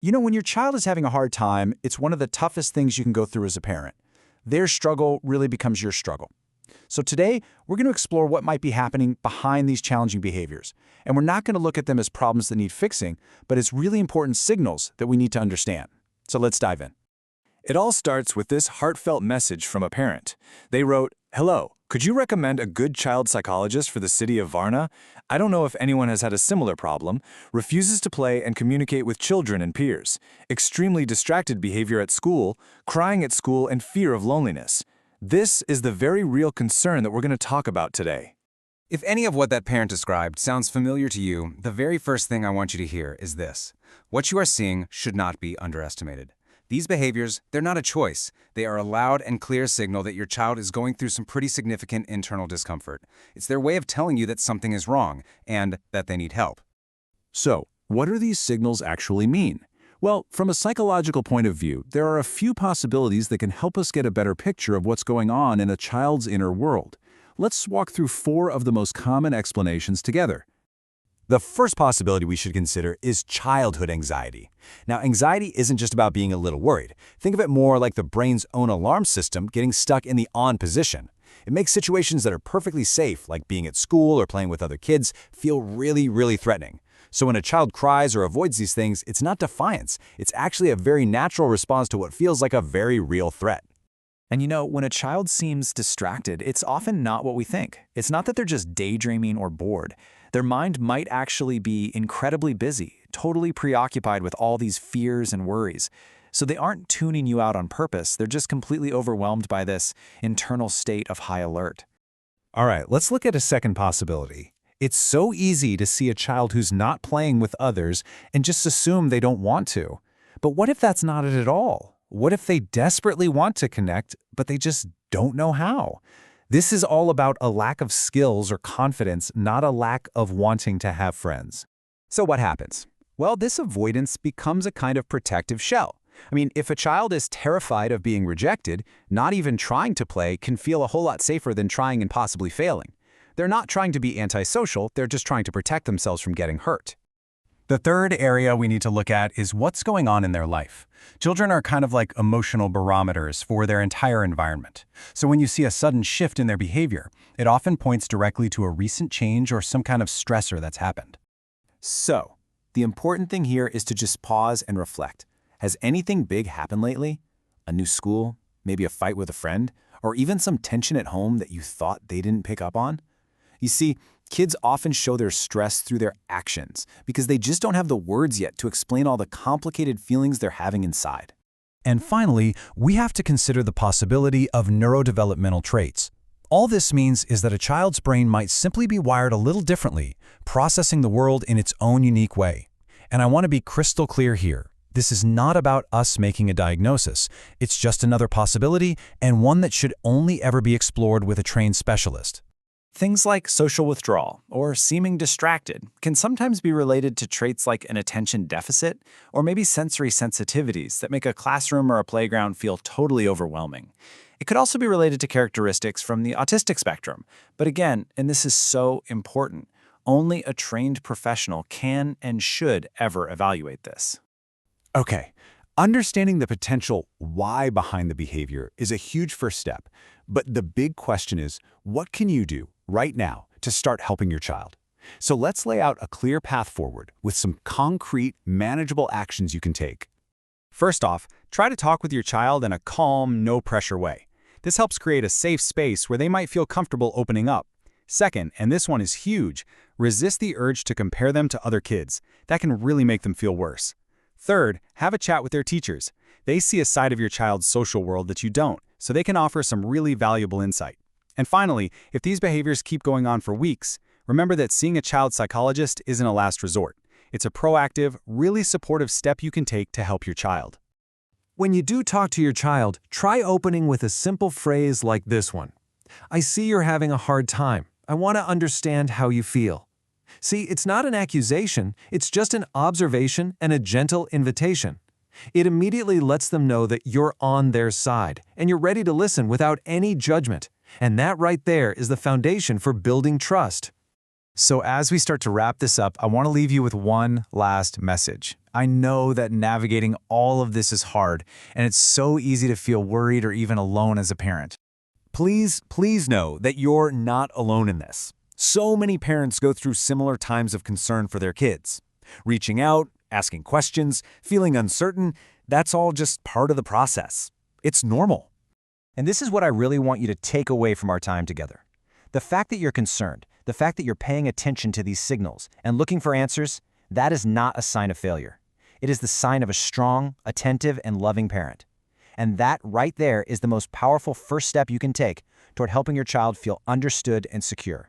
When your child is having a hard time, it's one of the toughest things you can go through as a parent. Their struggle really becomes your struggle. So today, we're going to explore what might be happening behind these challenging behaviors. And we're not going to look at them as problems that need fixing, but as really important signals that we need to understand. So let's dive in. It all starts with this heartfelt message from a parent. They wrote, "Hello, could you recommend a good child psychologist for the city of Varna? I don't know if anyone has had a similar problem. Refuses to play and communicate with children and peers. Extremely distracted behavior at school, crying at school, and fear of loneliness." This is the very real concern that we're going to talk about today. If any of what that parent described sounds familiar to you, the very first thing I want you to hear is this. What you are seeing should not be underestimated. These behaviors, they're not a choice. They are a loud and clear signal that your child is going through some pretty significant internal discomfort. It's their way of telling you that something is wrong and that they need help. So, what do these signals actually mean? Well, from a psychological point of view, there are a few possibilities that can help us get a better picture of what's going on in a child's inner world. Let's walk through 4 of the most common explanations together. The first possibility we should consider is childhood anxiety. Now, anxiety isn't just about being a little worried. Think of it more like the brain's own alarm system getting stuck in the on position. It makes situations that are perfectly safe, like being at school or playing with other kids, feel really threatening. So when a child cries or avoids these things, it's not defiance. It's actually a very natural response to what feels like a very real threat. And when a child seems distracted, it's often not what we think. It's not that they're just daydreaming or bored. Their mind might actually be incredibly busy, totally preoccupied with all these fears and worries. So they aren't tuning you out on purpose. They're just completely overwhelmed by this internal state of high alert. All right, let's look at a second possibility. It's so easy to see a child who's not playing with others and just assume they don't want to. But what if that's not it at all? What if they desperately want to connect, but they just don't know how? This is all about a lack of skills or confidence, not a lack of wanting to have friends. So what happens? Well, this avoidance becomes a kind of protective shell. If a child is terrified of being rejected, not even trying to play can feel a whole lot safer than trying and possibly failing. They're not trying to be antisocial, they're just trying to protect themselves from getting hurt. The third area we need to look at is what's going on in their life. Children are kind of like emotional barometers for their entire environment. So when you see a sudden shift in their behavior, it often points directly to a recent change or some kind of stressor that's happened. So, the important thing here is to just pause and reflect. Has anything big happened lately? A new school? Maybe a fight with a friend? Or even some tension at home that you thought they didn't pick up on? You see, kids often show their stress through their actions because they just don't have the words yet to explain all the complicated feelings they're having inside. And finally, we have to consider the possibility of neurodevelopmental traits. All this means is that a child's brain might simply be wired a little differently, processing the world in its own unique way. And I want to be crystal clear here. This is not about us making a diagnosis. It's just another possibility and one that should only ever be explored with a trained specialist. Things like social withdrawal or seeming distracted can sometimes be related to traits like an attention deficit or maybe sensory sensitivities that make a classroom or a playground feel totally overwhelming. It could also be related to characteristics from the autistic spectrum. But again, and this is so important, only a trained professional can and should ever evaluate this. Okay, understanding the potential why behind the behavior is a huge first step. But the big question is, what can you do right now to start helping your child? So let's lay out a clear path forward with some concrete, manageable actions you can take. First off, try to talk with your child in a calm, no-pressure way. This helps create a safe space where they might feel comfortable opening up. Second, and this one is huge, resist the urge to compare them to other kids. That can really make them feel worse. Third, have a chat with their teachers. They see a side of your child's social world that you don't, so they can offer some really valuable insight. And finally, if these behaviors keep going on for weeks, remember that seeing a child psychologist isn't a last resort. It's a proactive, really supportive step you can take to help your child. When you do talk to your child, try opening with a simple phrase like this one. I see you're having a hard time. I want to understand how you feel. See, it's not an accusation, it's just an observation and a gentle invitation. It immediately lets them know that you're on their side and you're ready to listen without any judgment. And that right there is the foundation for building trust. So as we start to wrap this up, I want to leave you with one last message. I know that navigating all of this is hard, and it's so easy to feel worried or even alone as a parent. Please know that you're not alone in this. So many parents go through similar times of concern for their kids. Reaching out, asking questions, feeling uncertain, that's all just part of the process. It's normal. And this is what I really want you to take away from our time together. The fact that you're concerned, the fact that you're paying attention to these signals and looking for answers, that is not a sign of failure. It is the sign of a strong, attentive, and loving parent. And that right there is the most powerful first step you can take toward helping your child feel understood and secure.